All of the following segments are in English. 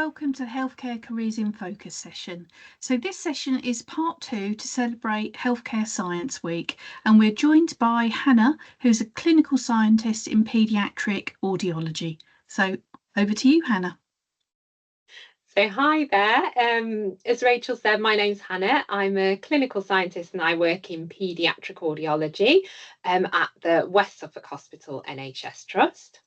welcome to the Healthcare Careers in Focus session. So this session is part 2 to celebrate Healthcare Science Week, and we're joined by Hannah, who's a clinical scientist in paediatric audiology. So over to you, Hannah. So hi there, as Rachel said, my name's Hannah. I'm a clinical scientist and I work in paediatric audiology at the West Suffolk Hospital NHS Trust.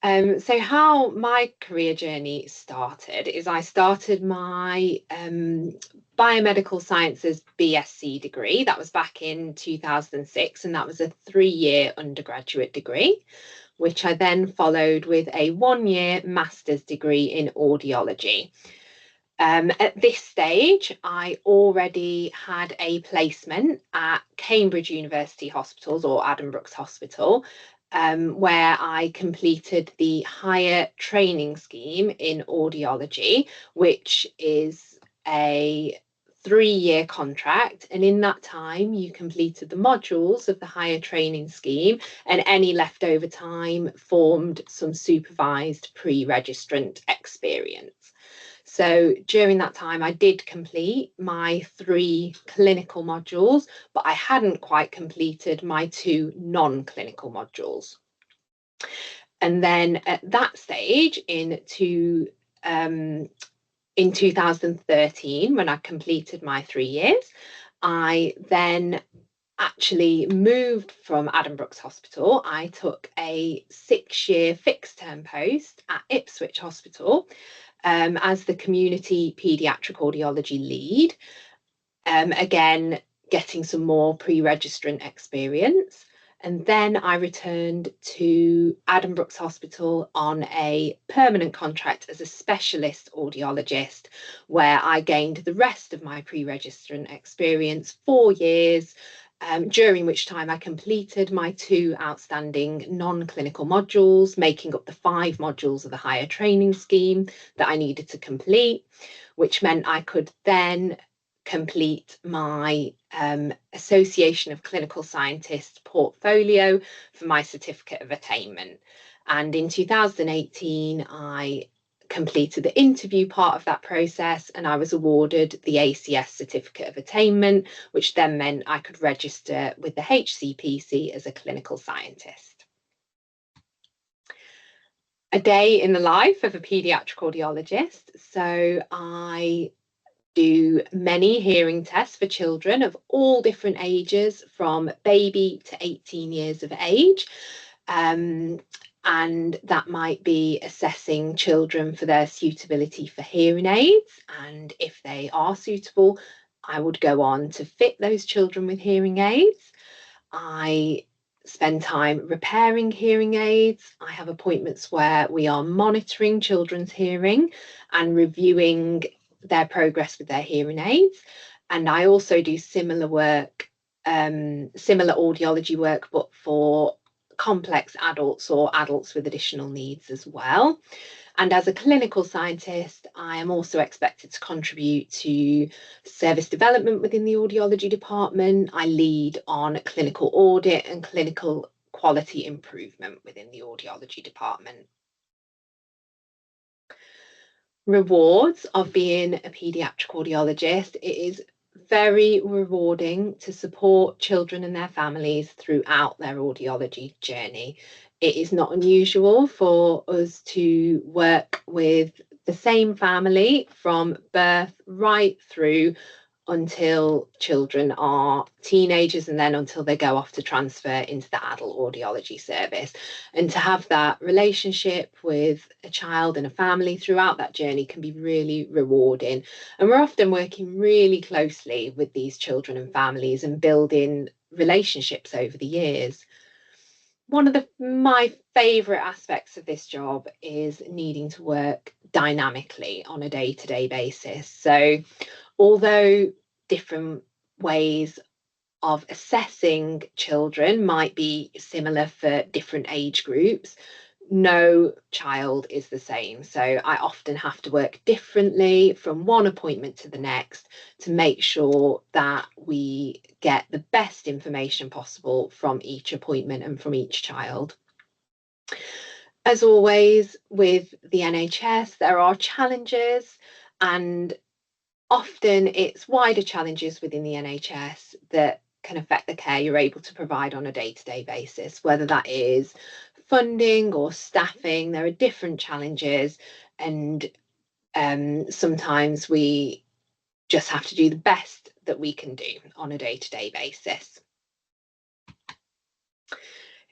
So how my career journey started is I started my biomedical sciences BSc degree. That was back in 2006, and that was a 3-year undergraduate degree, which I then followed with a 1-year master's degree in audiology. At this stage, I already had a placement at Cambridge University Hospitals, or Addenbrooke's Hospital, where I completed the higher training scheme in audiology, which is a 3-year contract, and in that time you completed the modules of the higher training scheme, and any leftover time formed some supervised pre-registrant experience. So during that time I did complete my 3 clinical modules, but I hadn't quite completed my 2 non-clinical modules. And then at that stage in 2013, when I completed my 3 years, I then actually moved from Addenbrooke's Hospital. I took a 6-year fixed term post at Ipswich Hospital as the community paediatric audiology lead, again getting some more pre-registrant experience. And then I returned to Addenbrooke's Hospital on a permanent contract as a specialist audiologist, where I gained the rest of my pre-registrant experience, 4 years, during which time I completed my 2 outstanding non-clinical modules, making up the 5 modules of the higher training scheme that I needed to complete, which meant I could then complete my Association of Clinical Scientists portfolio for my certificate of attainment. And in 2018, I completed the interview part of that process, and I was awarded the ACS certificate of attainment, which then meant I could register with the HCPC as a clinical scientist. A day in the life of a paediatric audiologist. So I do many hearing tests for children of all different ages, from baby to 18 years of age. And that might be assessing children for their suitability for hearing aids. And if they are suitable, I would go on to fit those children with hearing aids. I spend time repairing hearing aids. I have appointments where we are monitoring children's hearing and reviewing their progress with their hearing aids. And I also do similar work, similar audiology work, but for complex adults or adults with additional needs as well. And as a clinical scientist, I am also expected to contribute to service development within the audiology department. I lead on clinical audit and clinical quality improvement within the audiology department. Rewards of being a paediatric audiologist: it is very rewarding to support children and their families throughout their audiology journey. It is not unusual for us to work with the same family from birth right through until children are teenagers, and then until they go off to transfer into the adult audiology service. And to have that relationship with a child and a family throughout that journey can be really rewarding. And we're often working really closely with these children and families and building relationships over the years. One of my favourite aspects of this job is needing to work dynamically on a day-to-day basis. So although different ways of assessing children might be similar for different age groups, no child is the same. So I often have to work differently from one appointment to the next to make sure that we get the best information possible from each appointment and from each child. As always with the NHS, there are challenges, and often it's wider challenges within the NHS that can affect the care you're able to provide on a day-to-day basis, whether that is funding or staffing. There are different challenges, and sometimes we just have to do the best that we can do on a day-to-day basis.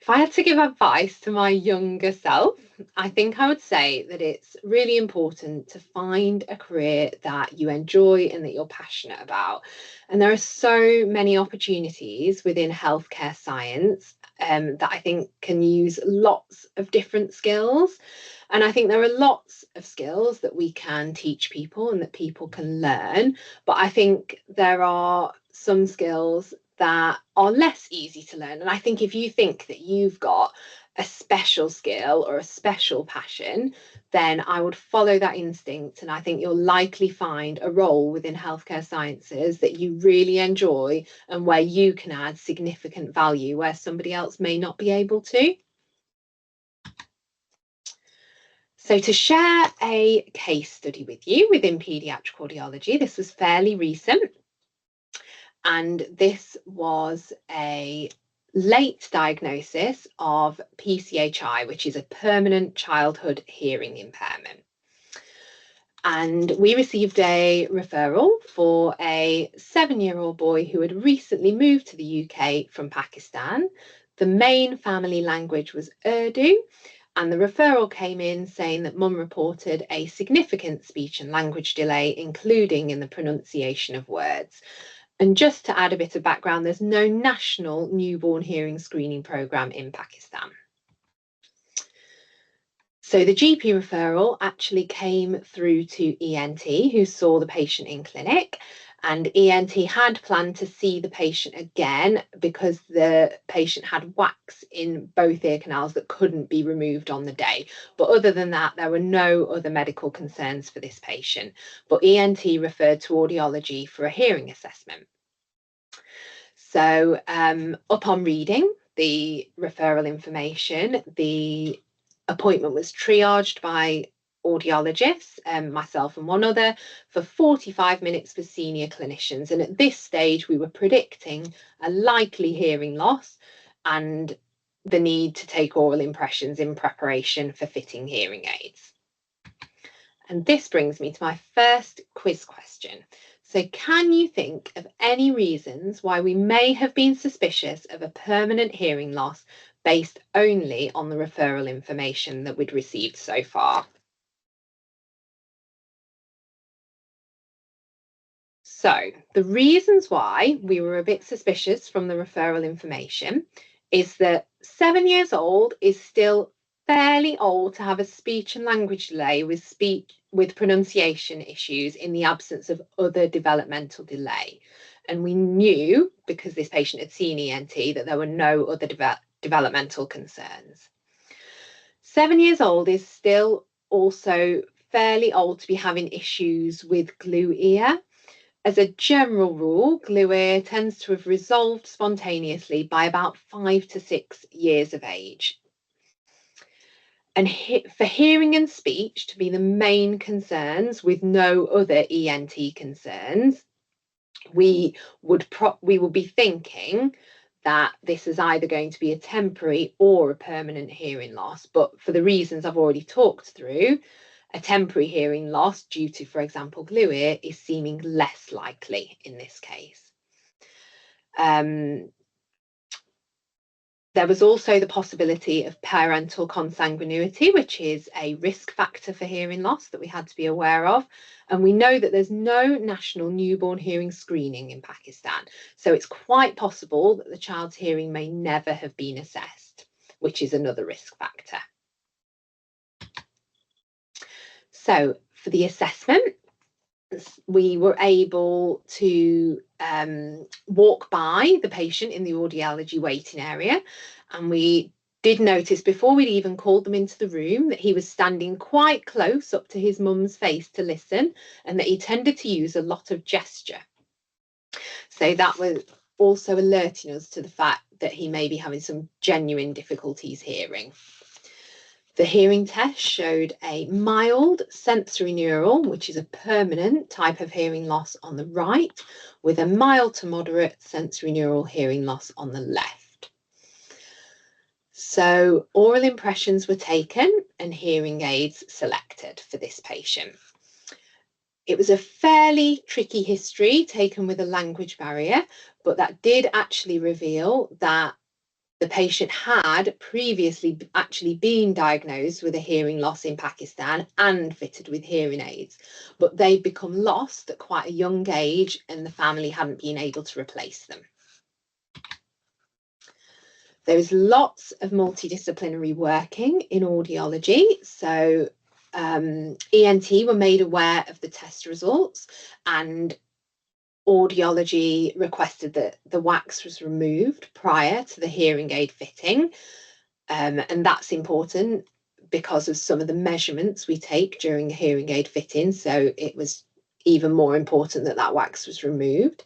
If I had to give advice to my younger self, I think I would say that it's really important to find a career that you enjoy and that you're passionate about. And there are so many opportunities within healthcare science that I think can use lots of different skills. And I think there are lots of skills that we can teach people and that people can learn. But I think there are some skills that are less easy to learn. And I think if you think that you've got a special skill or a special passion, then I would follow that instinct. And I think you'll likely find a role within healthcare sciences that you really enjoy and where you can add significant value where somebody else may not be able to. So to share a case study with you within paediatric audiology, this was fairly recent. And this was a late diagnosis of PCHI, which is a permanent childhood hearing impairment. And we received a referral for a 7-year-old boy who had recently moved to the UK from Pakistan. The main family language was Urdu, and the referral came in saying that mum reported a significant speech and language delay, including in the pronunciation of words. And just to add a bit of background, there's no national newborn hearing screening programme in Pakistan. So the GP referral actually came through to ENT, who saw the patient in clinic, and ENT had planned to see the patient again because the patient had wax in both ear canals that couldn't be removed on the day. But other than that, there were no other medical concerns for this patient. But ENT referred to audiology for a hearing assessment. So upon reading the referral information, the appointment was triaged by audiologists, myself and one other, for 45 minutes for senior clinicians. And at this stage, we were predicting a likely hearing loss and the need to take oral impressions in preparation for fitting hearing aids. And this brings me to my first quiz question. So can you think of any reasons why we may have been suspicious of a permanent hearing loss based only on the referral information that we'd received so far? So the reasons why we were a bit suspicious from the referral information is that 7 years old is still fairly old to have a speech and language delay with pronunciation issues in the absence of other developmental delay. And we knew, because this patient had seen ENT, that there were no other developmental concerns. 7 years old is still also fairly old to be having issues with glue ear. As a general rule, glue ear tends to have resolved spontaneously by about 5 to 6 years of age. And for hearing and speech to be the main concerns with no other ENT concerns, we would be thinking that this is either going to be a temporary or a permanent hearing loss. But for the reasons I've already talked through, a temporary hearing loss due to, for example, glue ear is seeming less likely in this case. There was also the possibility of parental consanguinity, which is a risk factor for hearing loss that we had to be aware of. And we know that there's no national newborn hearing screening in Pakistan. So it's quite possible that the child's hearing may never have been assessed, which is another risk factor. So for the assessment, we were able to walk by the patient in the audiology waiting area, and we did notice before we'd even called them into the room that he was standing quite close up to his mum's face to listen, and that he tended to use a lot of gesture. So that was also alerting us to the fact that he may be having some genuine difficulties hearing. The hearing test showed a mild sensory neural, which is a permanent type of hearing loss on the right, with a mild to moderate sensory neural hearing loss on the left. So oral impressions were taken and hearing aids selected for this patient. It was a fairly tricky history taken with a language barrier, but that did actually reveal that the patient had previously actually been diagnosed with a hearing loss in Pakistan and fitted with hearing aids, but they'd become lost at quite a young age and the family hadn't been able to replace them. There is lots of multidisciplinary working in audiology. So ENT were made aware of the test results, and Audiology requested that the wax was removed prior to the hearing aid fitting. And that's important because of some of the measurements we take during the hearing aid fitting. So it was even more important that that wax was removed.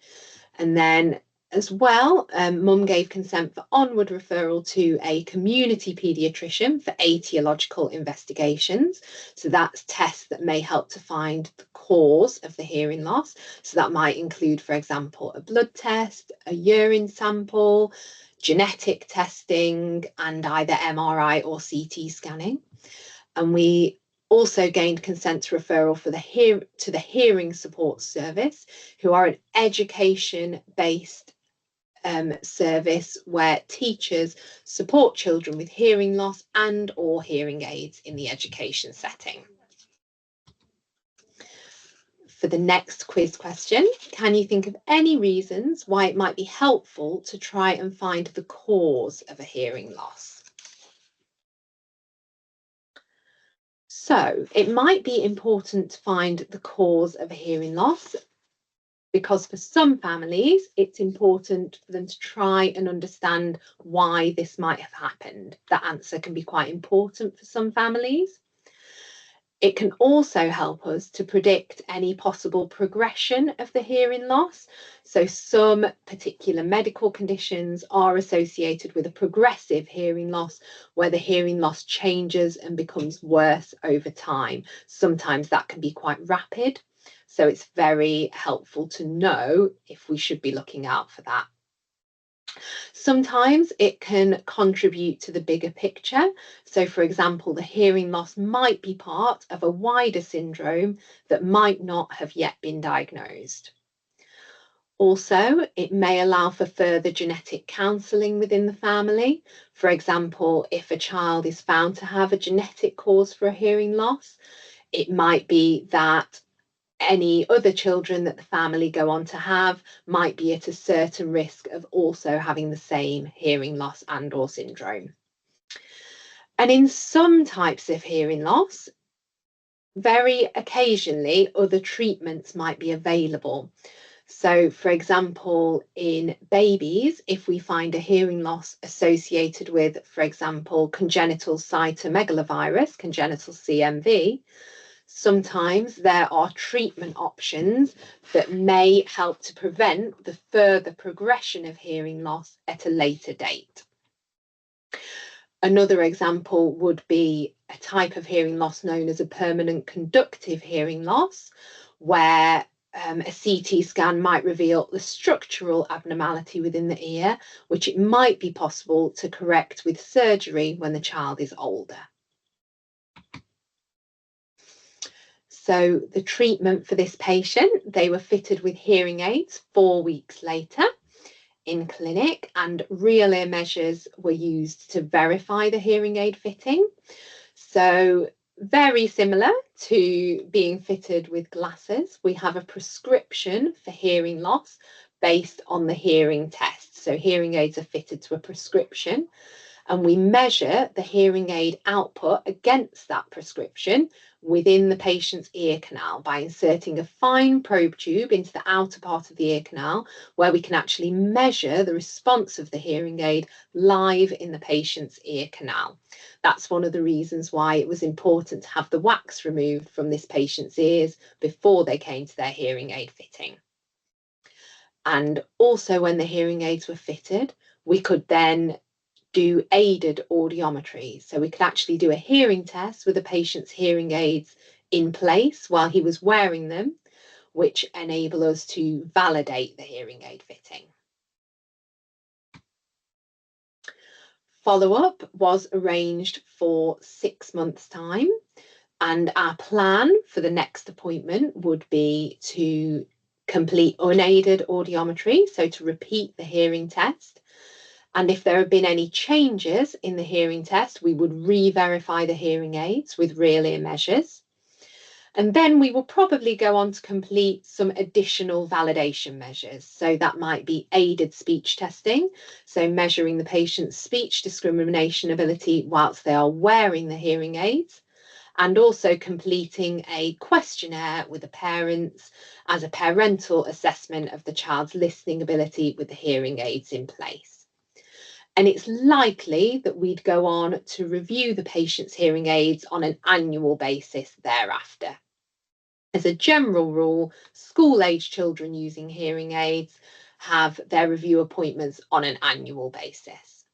And then as well, mum gave consent for onward referral to a community paediatrician for etiological investigations. So that's tests that may help to find the cause of the hearing loss. So that might include, for example, a blood test, a urine sample, genetic testing, and either MRI or CT scanning. And we also gained consent to referral for the hearing support service, who are an education-based service where teachers support children with hearing loss and or hearing aids in the education setting. For the next quiz question, can you think of any reasons why it might be helpful to try and find the cause of a hearing loss? So it might be important to find the cause of a hearing loss because for some families, it's important for them to try and understand why this might have happened. That answer can be quite important for some families. It can also help us to predict any possible progression of the hearing loss. So some particular medical conditions are associated with a progressive hearing loss, where the hearing loss changes and becomes worse over time. Sometimes that can be quite rapid. So it's very helpful to know if we should be looking out for that. Sometimes it can contribute to the bigger picture. So, for example, the hearing loss might be part of a wider syndrome that might not have yet been diagnosed. Also, it may allow for further genetic counselling within the family. For example, if a child is found to have a genetic cause for a hearing loss, it might be that any other children that the family go on to have might be at a certain risk of also having the same hearing loss and or syndrome. And in some types of hearing loss, very occasionally other treatments might be available. So, for example, in babies, if we find a hearing loss associated with, for example, congenital cytomegalovirus, congenital CMV, sometimes there are treatment options that may help to prevent the further progression of hearing loss at a later date. Another example would be a type of hearing loss known as a permanent conductive hearing loss, where a CT scan might reveal the structural abnormality within the ear, which it might be possible to correct with surgery when the child is older. So the treatment for this patient, they were fitted with hearing aids 4 weeks later in clinic, and real ear measures were used to verify the hearing aid fitting. So very similar to being fitted with glasses, we have a prescription for hearing loss based on the hearing test. So hearing aids are fitted to a prescription, and we measure the hearing aid output against that prescription within the patient's ear canal by inserting a fine probe tube into the outer part of the ear canal, where we can actually measure the response of the hearing aid live in the patient's ear canal. That's one of the reasons why it was important to have the wax removed from this patient's ears before they came to their hearing aid fitting. And also when the hearing aids were fitted, we could then do aided audiometry. So we could actually do a hearing test with a patient's hearing aids in place while he was wearing them, which enable us to validate the hearing aid fitting. Follow-up was arranged for 6 months' time, and our plan for the next appointment would be to complete unaided audiometry, so to repeat the hearing test. And if there have been any changes in the hearing test, we would re-verify the hearing aids with real ear measures. And then we will probably go on to complete some additional validation measures. So that might be aided speech testing, so measuring the patient's speech discrimination ability whilst they are wearing the hearing aids, and also completing a questionnaire with the parents as a parental assessment of the child's listening ability with the hearing aids in place. And it's likely that we'd go on to review the patient's hearing aids on an annual basis thereafter. As a general rule, school-age children using hearing aids have their review appointments on an annual basis.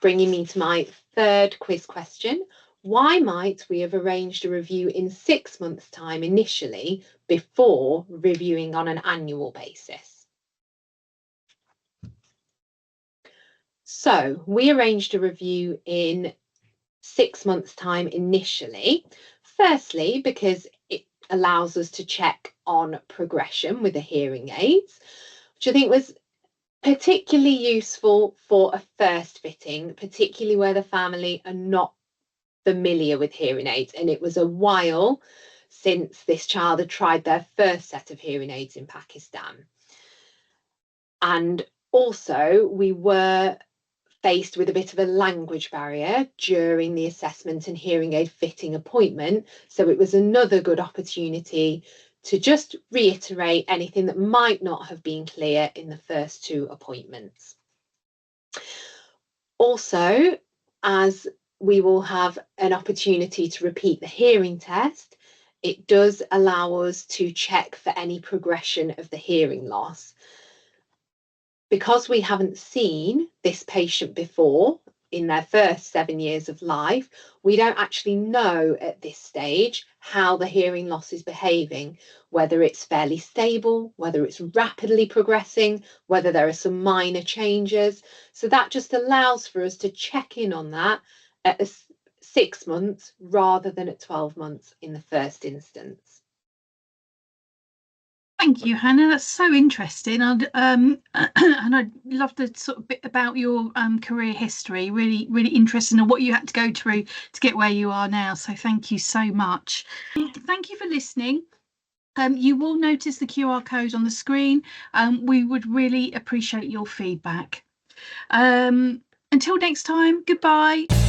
Bringing me to my third quiz question. Why might we have arranged a review in 6 months' time initially before reviewing on an annual basis? So we arranged a review in 6 months' time initially, firstly because it allows us to check on progression with the hearing aids, which I think was particularly useful for a first fitting, particularly where the family are not familiar with hearing aids, and it was a while since this child had tried their first set of hearing aids in Pakistan. And also we were faced with a bit of a language barrier during the assessment and hearing aid fitting appointment, so it was another good opportunity to just reiterate anything that might not have been clear in the first 2 appointments. Also, as we will have an opportunity to repeat the hearing test, it does allow us to check for any progression of the hearing loss. Because we haven't seen this patient before in their first 7 years of life, we don't actually know at this stage how the hearing loss is behaving, whether it's fairly stable, whether it's rapidly progressing, whether there are some minor changes. So that just allows for us to check in on that at 6 months rather than at 12 months in the first instance. Thank you, Hannah. That's so interesting. And I'd love to sort of bit about your career history. Really, really interesting and what you had to go through to get where you are now. So thank you so much. Thank you for listening. You will notice the QR code on the screen. We would really appreciate your feedback. Until next time, goodbye.